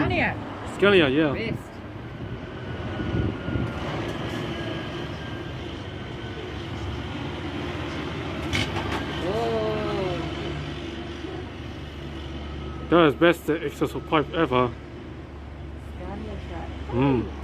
Scania. Scania, yeah. Best. Oh. That is best exhaust pipe ever. Scania track. Mm.